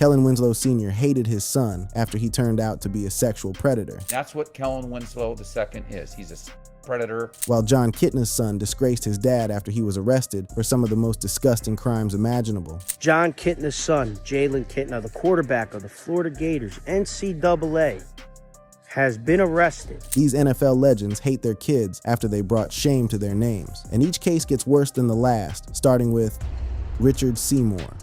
Kellen Winslow Sr. hated his son after he turned out to be a sexual predator. That's what Kellen Winslow II is. He's a predator. While John Kitna's son disgraced his dad after he was arrested for some of the most disgusting crimes imaginable. John Kitna's son, Jalen Kitna, the quarterback of the Florida Gators, NCAA, has been arrested. These NFL legends hate their kids after they brought shame to their names. And each case gets worse than the last, starting with Richard Seymour.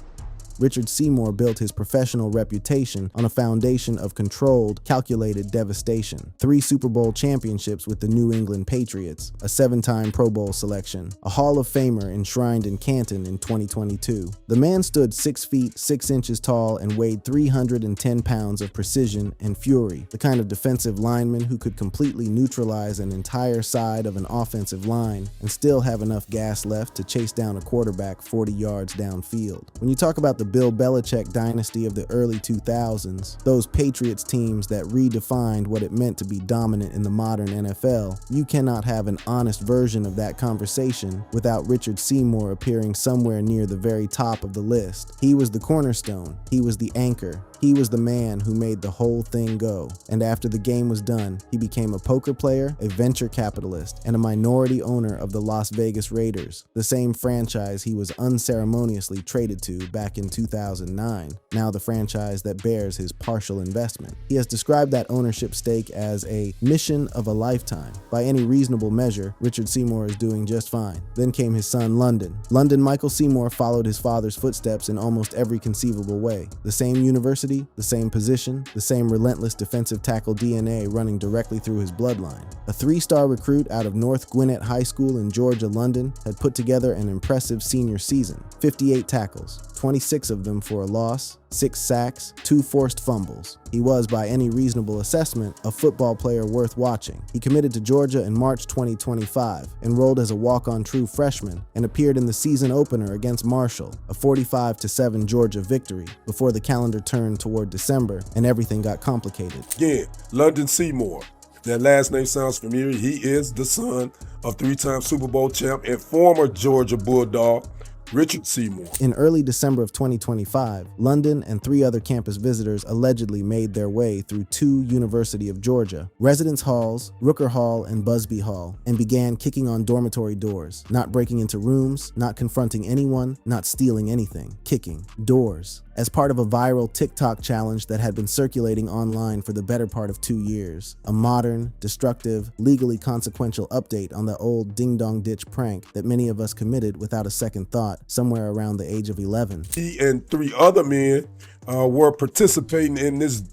Richard Seymour built his professional reputation on a foundation of controlled, calculated devastation. 3 Super Bowl championships with the New England Patriots, a 7-time Pro Bowl selection, a Hall of Famer enshrined in Canton in 2022. The man stood 6 feet, 6 inches tall and weighed 310 pounds of precision and fury, the kind of defensive lineman who could completely neutralize an entire side of an offensive line and still have enough gas left to chase down a quarterback 40 yards downfield. When you talk about the Bill Belichick dynasty of the early 2000s, those Patriots teams that redefined what it meant to be dominant in the modern NFL, you cannot have an honest version of that conversation without Richard Seymour appearing somewhere near the very top of the list. He was the cornerstone, he was the anchor, he was the man who made the whole thing go. And after the game was done, he became a poker player, a venture capitalist, and a minority owner of the Las Vegas Raiders, the same franchise he was unceremoniously traded to back in 2009, now the franchise that bears his partial investment. He has described that ownership stake as a mission of a lifetime. By any reasonable measure, Richard Seymour is doing just fine. Then came his son, London. London Michael Seymour followed his father's footsteps in almost every conceivable way. The same university, the same position, the same relentless defensive tackle DNA running directly through his bloodline. A 3-star recruit out of North Gwinnett High School in Georgia, London, had put together an impressive senior season. 58 tackles, 26 of them for a loss, 6 sacks, 2 forced fumbles. He was, by any reasonable assessment, a football player worth watching. He committed to Georgia in March 2025, enrolled as a walk-on true freshman, and appeared in the season opener against Marshall, a 45-7 Georgia victory, before the calendar turned toward December and everything got complicated. Again, London Seymour. That last name sounds familiar. He is the son of 3-time Super Bowl champ and former Georgia Bulldog, Richard Seymour. In early December of 2025, London and 3 other campus visitors allegedly made their way through 2 University of Georgia residence halls, Rooker Hall and Busby Hall, and began kicking on dormitory doors, not breaking into rooms, not confronting anyone, not stealing anything, kicking doors. As part of a viral TikTok challenge that had been circulating online for the better part of 2 years, a modern, destructive, legally consequential update on the old ding-dong ditch prank that many of us committed without a second thought somewhere around the age of 11. He and 3 other men were participating in this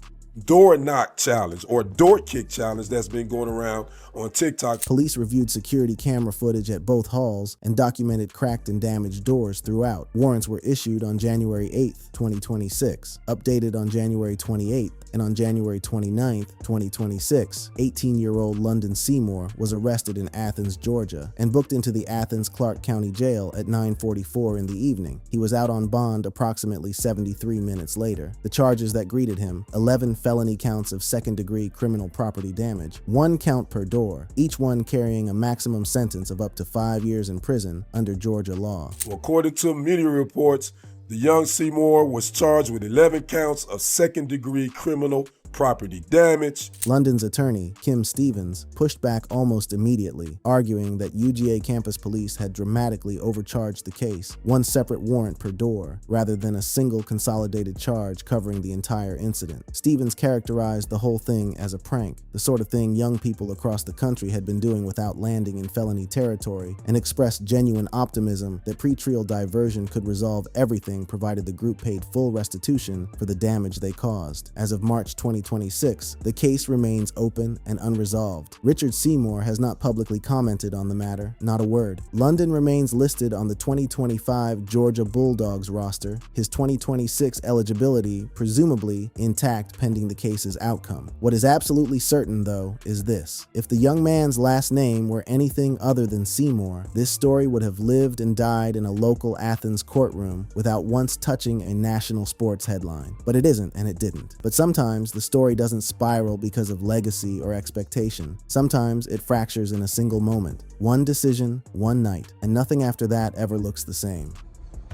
door knock challenge or door kick challenge that's been going around on TikTok. Police reviewed security camera footage at both halls and documented cracked and damaged doors throughout. Warrants were issued on January 8th, 2026, updated on January 28th, and on January 29th, 2026, 18-year-old London Seymour was arrested in Athens, Georgia, and booked into the Athens-Clarke County Jail at 9:44 in the evening. He was out on bond approximately 73 minutes later. The charges that greeted him: 11 felony counts of second-degree criminal property damage, 1 count per door, each one carrying a maximum sentence of up to 5 years in prison under Georgia law. According to media reports, the young Seymour was charged with 11 counts of second-degree criminal property damage. London's attorney, Kim Stevens, pushed back almost immediately, arguing that UGA campus police had dramatically overcharged the case, 1 separate warrant per door, rather than a single consolidated charge covering the entire incident. Stevens characterized the whole thing as a prank, the sort of thing young people across the country had been doing without landing in felony territory, and expressed genuine optimism that pretrial diversion could resolve everything provided the group paid full restitution for the damage they caused. As of March 2026, the case remains open and unresolved. Richard Seymour has not publicly commented on the matter, not a word. London remains listed on the 2025 Georgia Bulldogs roster, his 2026 eligibility presumably intact pending the case's outcome. What is absolutely certain, though, is this: if the young man's last name were anything other than Seymour, this story would have lived and died in a local Athens courtroom without once touching a national sports headline. But it isn't, and it didn't. But sometimes the story doesn't spiral because of legacy or expectation. Sometimes it fractures in a single moment. One decision, one night, and nothing after that ever looks the same.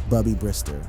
Bubby Brister.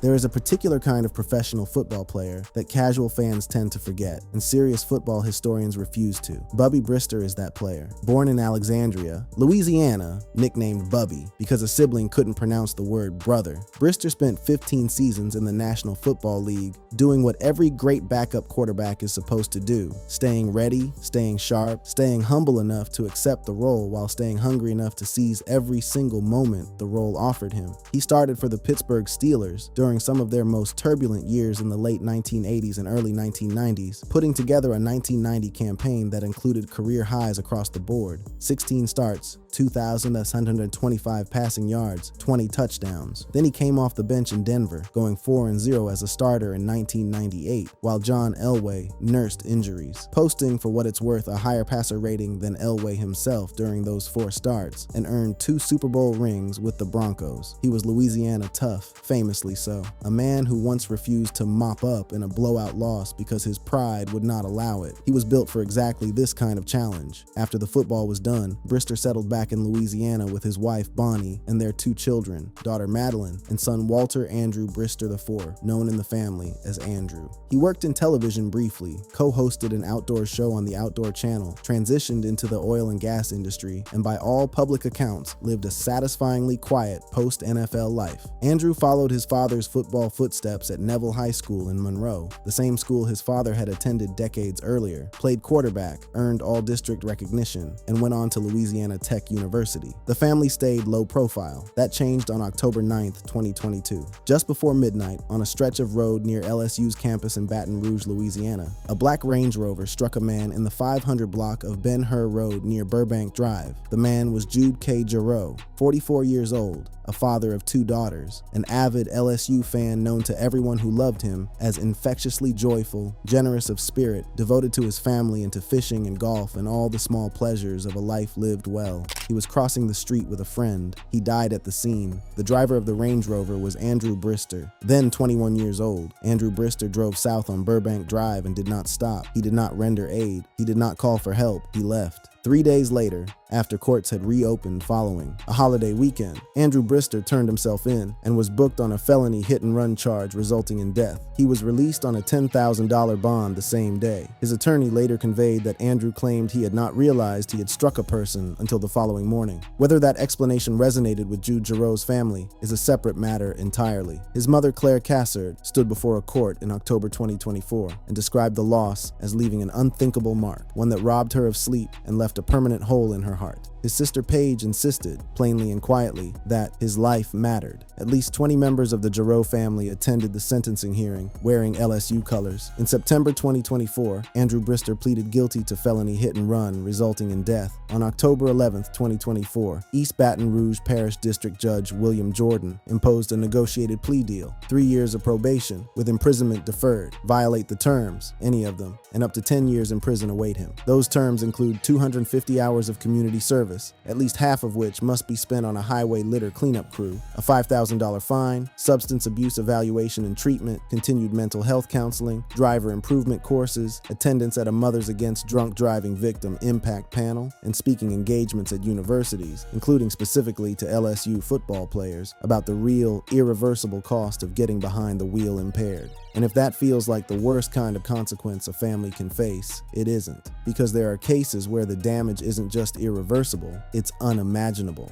There is a particular kind of professional football player that casual fans tend to forget, and serious football historians refuse to. Bubby Brister is that player. Born in Alexandria, Louisiana, nicknamed Bubby because a sibling couldn't pronounce the word brother, Brister spent 15 seasons in the National Football League doing what every great backup quarterback is supposed to do: staying ready, staying sharp, staying humble enough to accept the role while staying hungry enough to seize every single moment the role offered him. He started for the Pittsburgh Steelers during some of their most turbulent years in the late 1980s and early 1990s, putting together a 1990 campaign that included career highs across the board: 16 starts, 2,125 passing yards, 20 touchdowns. Then he came off the bench in Denver, going 4-0 as a starter in 1998, while John Elway nursed injuries, posting for what it's worth a higher passer rating than Elway himself during those 4 starts, and earned 2 Super Bowl rings with the Broncos. He was Louisiana tough, famously so. A man who once refused to mop up in a blowout loss because his pride would not allow it. He was built for exactly this kind of challenge. After the football was done, Brister settled back in Louisiana with his wife Bonnie and their 2 children, daughter Madeline and son Walter Andrew Bister IV, known in the family as Andrew. He worked in television briefly, co-hosted an outdoor show on the Outdoor Channel, transitioned into the oil and gas industry, and by all public accounts, lived a satisfyingly quiet post-NFL life. Andrew followed his father's football footsteps at Neville High School in Monroe, the same school his father had attended decades earlier, played quarterback, earned all-district recognition, and went on to Louisiana Tech University. The family stayed low profile. That changed on October 9th, 2022. Just before midnight, on a stretch of road near LSU's campus in Baton Rouge, Louisiana, a black Range Rover struck a man in the 500 block of Ben Hur Road near Burbank Drive. The man was Jude K. Giroux, 44 years old, a father of 2 daughters, an avid LSU fan known to everyone who loved him as infectiously joyful, generous of spirit, devoted to his family and to fishing and golf and all the small pleasures of a life lived well. He was crossing the street with a friend. He died at the scene. The driver of the Range Rover was Andrew Bister, then 21 years old. Andrew Bister drove south on Burbank Drive and did not stop. He did not render aid. He did not call for help. He left. 3 days later, after courts had reopened following a holiday weekend, Andrew Bister turned himself in and was booked on a felony hit-and-run charge resulting in death. He was released on a $10,000 bond the same day. His attorney later conveyed that Andrew claimed he had not realized he had struck a person until the following morning. Whether that explanation resonated with Jude Giroux's family is a separate matter entirely. His mother, Claire Cassard, stood before a court in October 2024 and described the loss as leaving an unthinkable mark, one that robbed her of sleep and left a permanent hole in her heart. His sister Paige insisted, plainly and quietly, that his life mattered. At least 20 members of the Giroux family attended the sentencing hearing, wearing LSU colors. In September 2024, Andrew Bister pleaded guilty to felony hit and run, resulting in death. On October 11, 2024, East Baton Rouge Parish District Judge William Jordan imposed a negotiated plea deal: 3 years of probation, with imprisonment deferred. Violate the terms, any of them, and up to 10 years in prison await him. Those terms include 250 hours of community service, at least half of which must be spent on a highway litter cleanup crew, a $5,000 fine, substance abuse evaluation and treatment, continued mental health counseling, driver improvement courses, attendance at a Mothers Against Drunk Driving Victim Impact panel, and speaking engagements at universities, including specifically to LSU football players, about the real, irreversible cost of getting behind the wheel impaired. And if that feels like the worst kind of consequence a family can face, it isn't, because there are cases where the damage isn't just irreversible, it's unimaginable.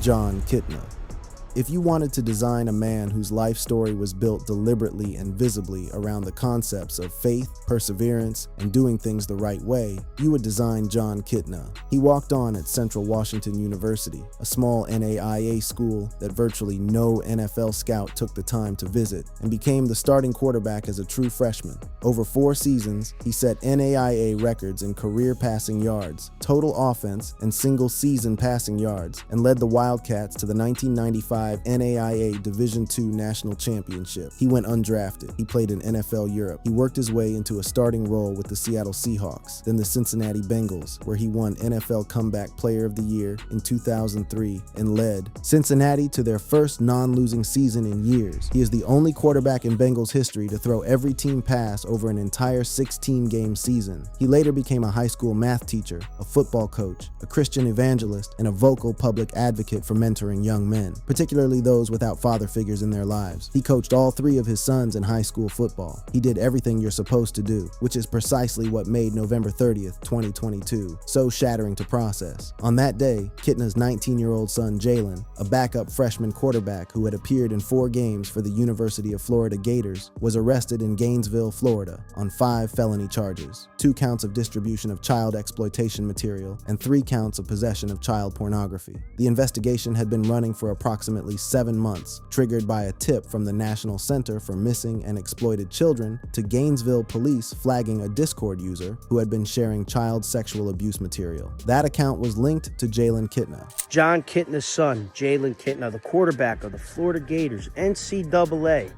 John Kitna. If you wanted to design a man whose life story was built deliberately and visibly around the concepts of faith, perseverance, and doing things the right way, you would design John Kitna. He walked on at Central Washington University, a small NAIA school that virtually no NFL scout took the time to visit, and became the starting quarterback as a true freshman. Over 4 seasons, he set NAIA records in career passing yards, total offense, and single-season passing yards, and led the Wildcats to the 1995 NAIA Division II National Championship. He went undrafted. He played in NFL Europe. He worked his way into a starting role with the Seattle Seahawks, then the Cincinnati Bengals, where he won NFL Comeback Player of the Year in 2003 and led Cincinnati to their first non-losing season in years. He is the only quarterback in Bengals history to throw every team pass over an entire 16-game season. He later became a high school math teacher, a football coach, a Christian evangelist, and a vocal public advocate for mentoring young men, particularly particularly those without father figures in their lives. He coached all 3 of his sons in high school football. He did everything you're supposed to do, which is precisely what made November 30th, 2022 so shattering to process. On that day, Kitna's 19-year-old son Jalen, a backup freshman quarterback who had appeared in 4 games for the University of Florida Gators, was arrested in Gainesville, Florida on 5 felony charges: 2 counts of distribution of child exploitation material and 3 counts of possession of child pornography. The investigation had been running for approximately 7 months, triggered by a tip from the National Center for Missing and Exploited Children to Gainesville police flagging a Discord user who had been sharing child sexual abuse material. That account was linked to Jalen Kitna. John Kitna's son, Jalen Kitna, the quarterback of the Florida Gators NCAA,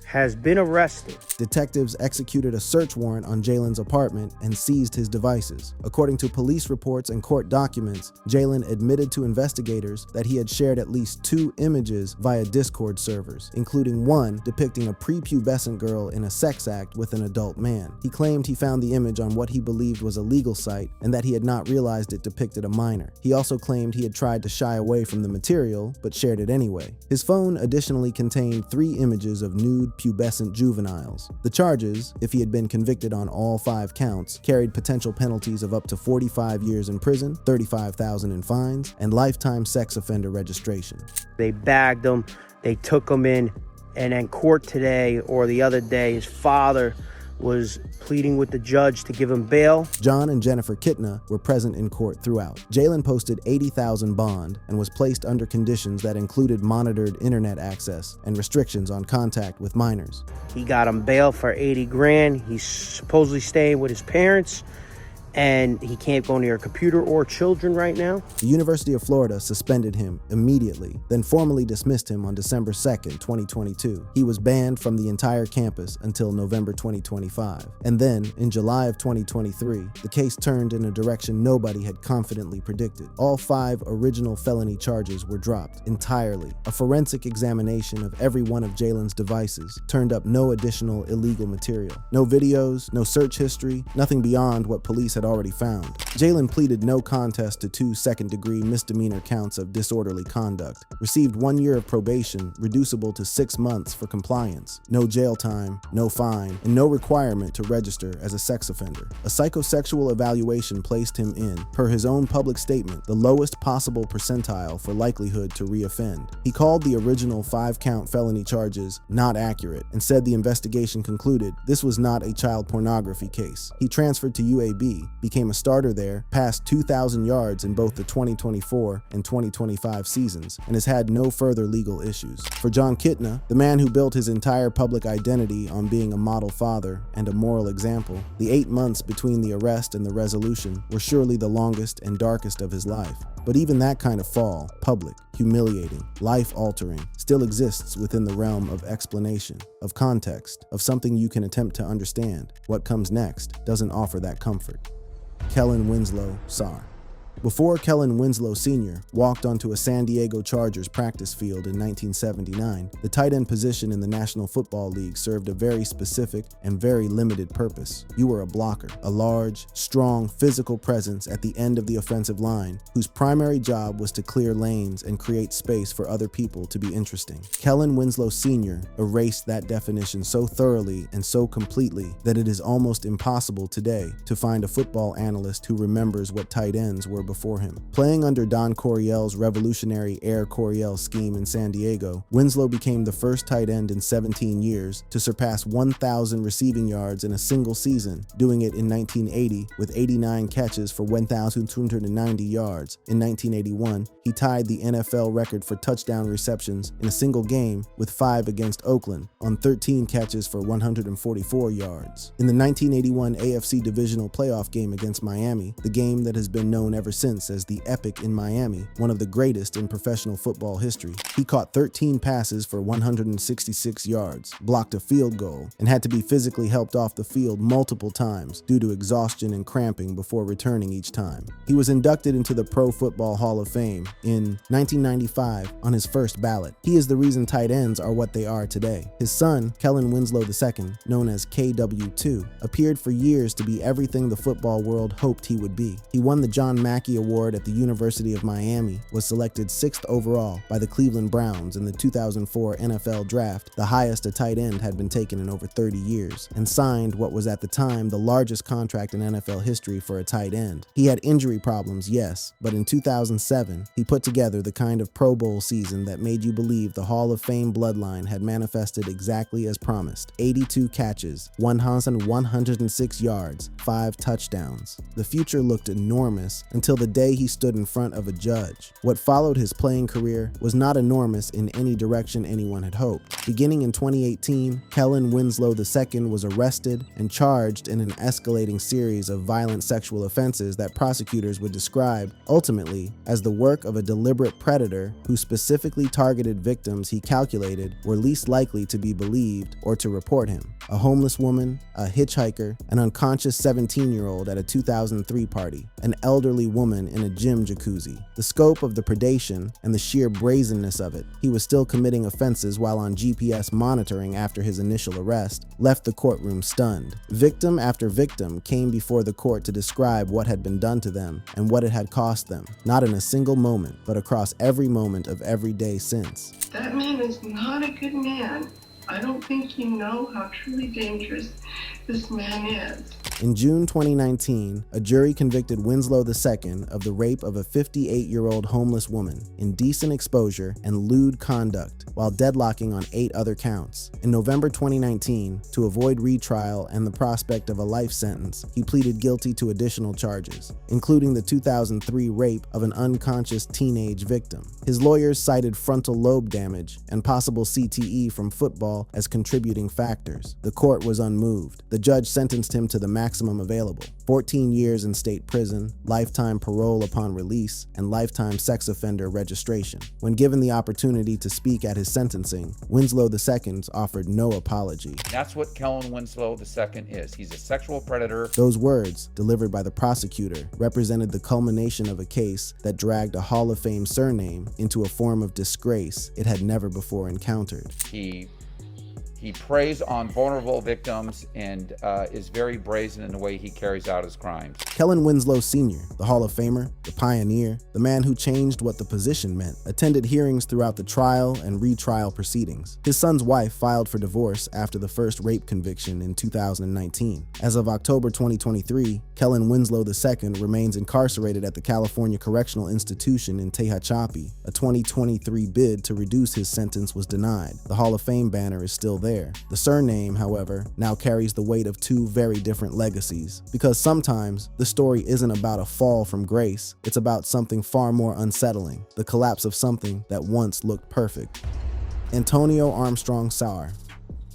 has been arrested. Detectives executed a search warrant on Jalen's apartment and seized his devices. According to police reports and court documents, Jalen admitted to investigators that he had shared at least 2 images via Discord servers, including one depicting a prepubescent girl in a sex act with an adult man. He claimed he found the image on what he believed was a legal site and that he had not realized it depicted a minor. He also claimed he had tried to shy away from the material, but shared it anyway. His phone additionally contained 3 images of nude pubescent juveniles. The charges, if he had been convicted on all 5 counts, carried potential penalties of up to 45 years in prison, $35,000 in fines, and lifetime sex offender registration. They bagged him, they took him in, and in court today or the other day, his father was pleading with the judge to give him bail. John and Jennifer Kitna were present in court throughout. Jalen posted $80,000 bond and was placed under conditions that included monitored internet access and restrictions on contact with minors. He got him bail for $80,000. He's supposedly staying with his parents, and he can't go near a computer or children right now. The University of Florida suspended him immediately, then formally dismissed him on December 2nd, 2022. He was banned from the entire campus until November 2025. And then, in July of 2023, the case turned in a direction nobody had confidently predicted. All 5 original felony charges were dropped entirely. A forensic examination of every one of Jalen's devices turned up no additional illegal material. No videos, no search history, nothing beyond what police had already found. Jalen pleaded no contest to 2 second-degree misdemeanor counts of disorderly conduct, received 1 year of probation, reducible to 6 months for compliance, no jail time, no fine, and no requirement to register as a sex offender. A psychosexual evaluation placed him in, per his own public statement, the lowest possible percentile for likelihood to reoffend. He called the original 5-count felony charges not accurate and said the investigation concluded this was not a child pornography case. He transferred to UAB, became a starter there, passed 2,000 yards in both the 2024 and 2025 seasons, and has had no further legal issues. For John Kitna, the man who built his entire public identity on being a model father and a moral example, the 8 months between the arrest and the resolution were surely the longest and darkest of his life. But even that kind of fall, public, humiliating, life-altering, still exists within the realm of explanation, of context, of something you can attempt to understand. What comes next doesn't offer that comfort. Kellen Winslow II. Before Kellen Winslow Sr. walked onto a San Diego Chargers practice field in 1979, the tight end position in the National Football League served a very specific and very limited purpose. You were a blocker, a large, strong, physical presence at the end of the offensive line, whose primary job was to clear lanes and create space for other people to be interesting. Kellen Winslow Sr. erased that definition so thoroughly and so completely that it is almost impossible today to find a football analyst who remembers what tight ends were before him. Playing under Don Coryell's revolutionary Air Coryell scheme in San Diego, Winslow became the first tight end in 17 years to surpass 1,000 receiving yards in a single season, doing it in 1980 with 89 catches for 1,290 yards. In 1981, he tied the NFL record for touchdown receptions in a single game with 5 against Oakland on 13 catches for 144 yards. In the 1981 AFC Divisional Playoff game against Miami, the game that has been known ever since as the Epic in Miami, one of the greatest in professional football history, he caught 13 passes for 166 yards, blocked a field goal, and had to be physically helped off the field multiple times due to exhaustion and cramping before returning each time. He was inducted into the Pro Football Hall of Fame in 1995 on his first ballot. He is the reason tight ends are what they are today. His son, Kellen Winslow II, known as KW2, appeared for years to be everything the football world hoped he would be. He won the John Mackey Mackey Award at the University of Miami, was selected 6th overall by the Cleveland Browns in the 2004 NFL Draft, the highest a tight end had been taken in over 30 years, and signed what was at the time the largest contract in NFL history for a tight end. He had injury problems, yes, but in 2007, he put together the kind of Pro Bowl season that made you believe the Hall of Fame bloodline had manifested exactly as promised. 82 catches, 1,106 yards, 5 touchdowns. The future looked enormous until the day he stood in front of a judge. What followed his playing career was not enormous in any direction anyone had hoped. Beginning in 2018, Kellen Winslow II was arrested and charged in an escalating series of violent sexual offenses that prosecutors would describe, ultimately, as the work of a deliberate predator who specifically targeted victims he calculated were least likely to be believed or to report him. A homeless woman, a hitchhiker, an unconscious 17-year-old at a 2003 party, an elderly woman in a gym jacuzzi. The scope of the predation and the sheer brazenness of it, he was still committing offenses while on GPS monitoring after his initial arrest, left the courtroom stunned. Victim after victim came before the court to describe what had been done to them and what it had cost them, not in a single moment, but across every moment of every day since. That man is not a good man. I don't think you know how truly dangerous this man is. In June 2019, a jury convicted Winslow II of the rape of a 58-year-old homeless woman, indecent exposure, and lewd conduct, while deadlocking on 8 other counts. In November 2019, to avoid retrial and the prospect of a life sentence, he pleaded guilty to additional charges, including the 2003 rape of an unconscious teenage victim. His lawyers cited frontal lobe damage and possible CTE from football as contributing factors. The court was unmoved. The judge sentenced him to the maximum available: 14 years in state prison, lifetime parole upon release, and lifetime sex offender registration. When given the opportunity to speak at his sentencing, Winslow II offered no apology. That's what Kellen Winslow II is. He's a sexual predator. Those words, delivered by the prosecutor, represented the culmination of a case that dragged a Hall of Fame surname into a form of disgrace it had never before encountered. He preys on vulnerable victims and is very brazen in the way he carries out his crimes. Kellen Winslow Sr., the Hall of Famer, the pioneer, the man who changed what the position meant, attended hearings throughout the trial and retrial proceedings. His son's wife filed for divorce after the first rape conviction in 2019. As of October 2023, Kellen Winslow II remains incarcerated at the California Correctional Institution in Tehachapi. A 2023 bid to reduce his sentence was denied. The Hall of Fame banner is still there. The surname, however, now carries the weight of 2 very different legacies, because sometimes the story isn't about a fall from grace, it's about something far more unsettling, the collapse of something that once looked perfect. Antonio Armstrong Sauer.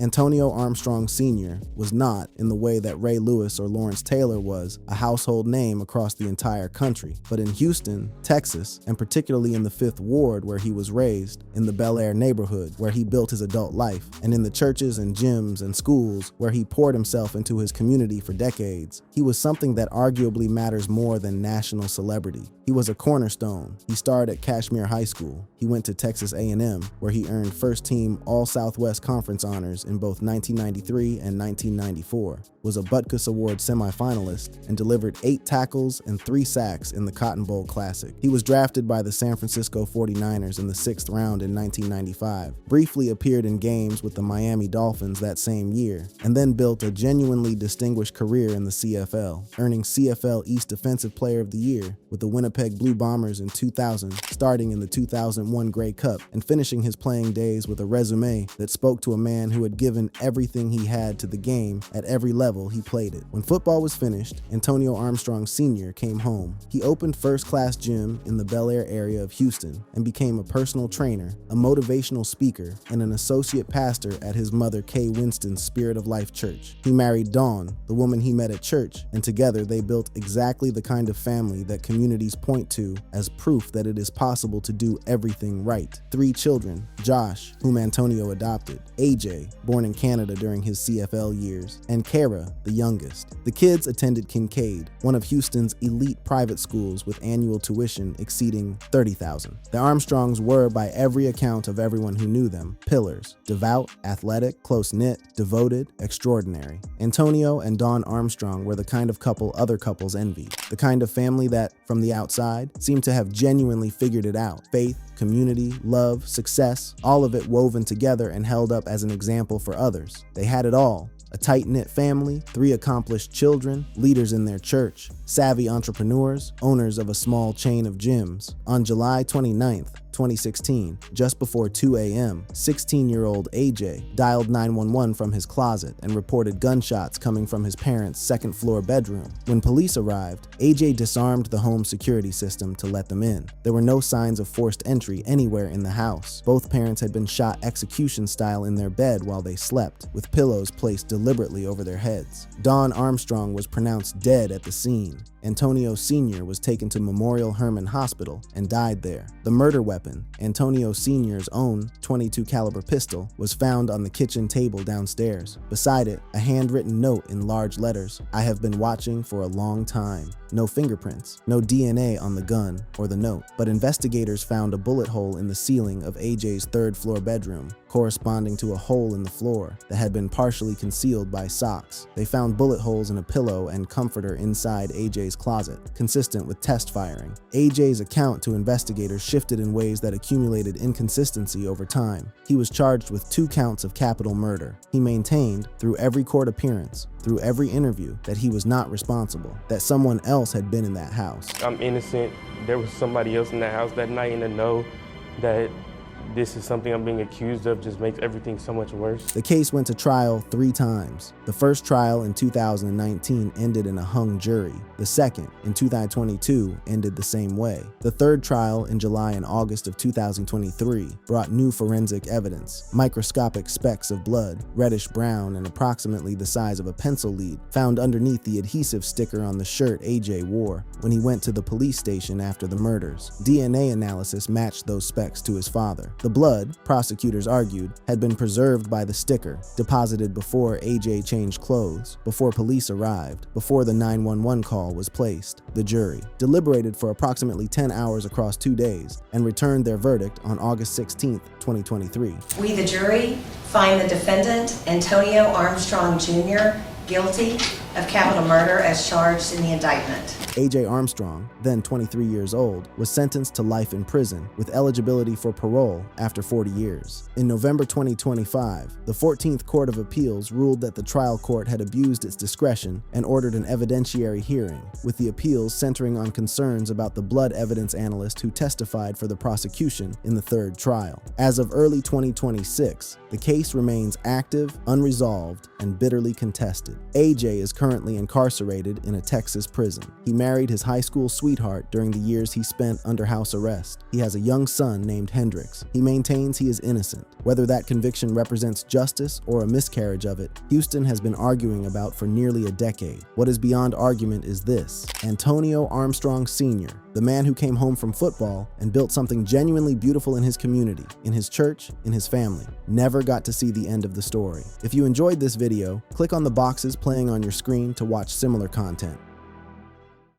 Antonio Armstrong Sr. was not, in the way that Ray Lewis or Lawrence Taylor was, a household name across the entire country, but in Houston, Texas, and particularly in the 5th Ward where he was raised, in the Bel Air neighborhood where he built his adult life, and in the churches and gyms and schools where he poured himself into his community for decades, he was something that arguably matters more than national celebrity. He was a cornerstone. He starred at Kashmere High School. He went to Texas A&M, where he earned first-team All-Southwest Conference honors in both 1993 and 1994, was a Butkus Award semifinalist, and delivered 8 tackles and 3 sacks in the Cotton Bowl Classic. He was drafted by the San Francisco 49ers in the 6th round in 1995, briefly appeared in games with the Miami Dolphins that same year, and then built a genuinely distinguished career in the CFL, earning CFL East Defensive Player of the Year with the Winnipeg Blue Bombers in 2000, starting in the 2001 Grey Cup, and finishing his playing days with a resume that spoke to a man who had given everything he had to the game at every level he played it. When football was finished, Antonio Armstrong Sr. came home. He opened First Class Gym in the Bel Air area of Houston and became a personal trainer, a motivational speaker, and an associate pastor at his mother Kay Winston's Spirit of Life Church. He married Dawn, the woman he met at church, and together they built exactly the kind of family that communities point to as proof that it is possible to do everything right. 3 children: Josh, whom Antonio adopted; AJ, born in Canada during his CFL years, and Kara, the youngest. The kids attended Kincaid, one of Houston's elite private schools with annual tuition exceeding $30,000. The Armstrongs were, by every account of everyone who knew them, pillars: devout, athletic, close-knit, devoted, extraordinary. Antonio and Dawn Armstrong were the kind of couple other couples envied, the kind of family that, from the outside, seemed to have genuinely figured it out. Faith, community, love, success, all of it woven together and held up as an example for others. They had it all: a tight-knit family, 3 accomplished children, leaders in their church, savvy entrepreneurs, owners of a small chain of gyms. On July 29th, 2016, just before 2 a.m., 16-year-old AJ dialed 911 from his closet and reported gunshots coming from his parents' second-floor bedroom. When police arrived, AJ disarmed the home security system to let them in. There were no signs of forced entry anywhere in the house. Both parents had been shot execution-style in their bed while they slept, with pillows placed deliberately over their heads. Dawn Armstrong was pronounced dead at the scene. Antonio Sr. was taken to Memorial Hermann Hospital and died there. The murder weapon, Antonio Sr.'s own .22 caliber pistol, was found on the kitchen table downstairs. Beside it, a handwritten note in large letters: "I have been watching for a long time." No fingerprints, no DNA on the gun or the note, but investigators found a bullet hole in the ceiling of AJ's third-floor bedroom, corresponding to a hole in the floor that had been partially concealed by socks. They found bullet holes in a pillow and comforter inside AJ's closet, consistent with test firing. AJ's account to investigators shifted in ways that accumulated inconsistency over time. He was charged with 2 counts of capital murder. He maintained, through every court appearance, through every interview, that he was not responsible, that someone else had been in that house. I'm innocent. There was somebody else in that house that night, and to know that this is something I'm being accused of just makes everything so much worse. The case went to trial 3 times. The first trial in 2019 ended in a hung jury. The second, in 2022, ended the same way. The third trial in July and August of 2023 brought new forensic evidence: microscopic specks of blood, reddish-brown and approximately the size of a pencil lead, found underneath the adhesive sticker on the shirt AJ wore when he went to the police station after the murders. DNA analysis matched those specks to his father. The blood, prosecutors argued, had been preserved by the sticker, deposited before AJ changed clothes, before police arrived, before the 911 call was placed. The jury deliberated for approximately 10 hours across 2 days and returned their verdict on August 16, 2023. We, the jury, find the defendant, Antonio Armstrong Jr., guilty of capital murder as charged in the indictment. AJ Armstrong, then 23 years old, was sentenced to life in prison with eligibility for parole after 40 years. In November 2025, the 14th Court of Appeals ruled that the trial court had abused its discretion and ordered an evidentiary hearing, with the appeals centering on concerns about the blood evidence analyst who testified for the prosecution in the third trial. As of early 2026, the case remains active, unresolved, and bitterly contested. AJ is currently incarcerated in a Texas prison. He married his high school sweetheart during the years he spent under house arrest. He has a young son named Hendrix. He maintains he is innocent. Whether that conviction represents justice or a miscarriage of it, Houston has been arguing about for nearly a decade. What is beyond argument is this: Antonio Armstrong Sr., the man who came home from football and built something genuinely beautiful in his community, in his church, in his family, never got to see the end of the story. If you enjoyed this video, click on the boxes playing on your screen to watch similar content.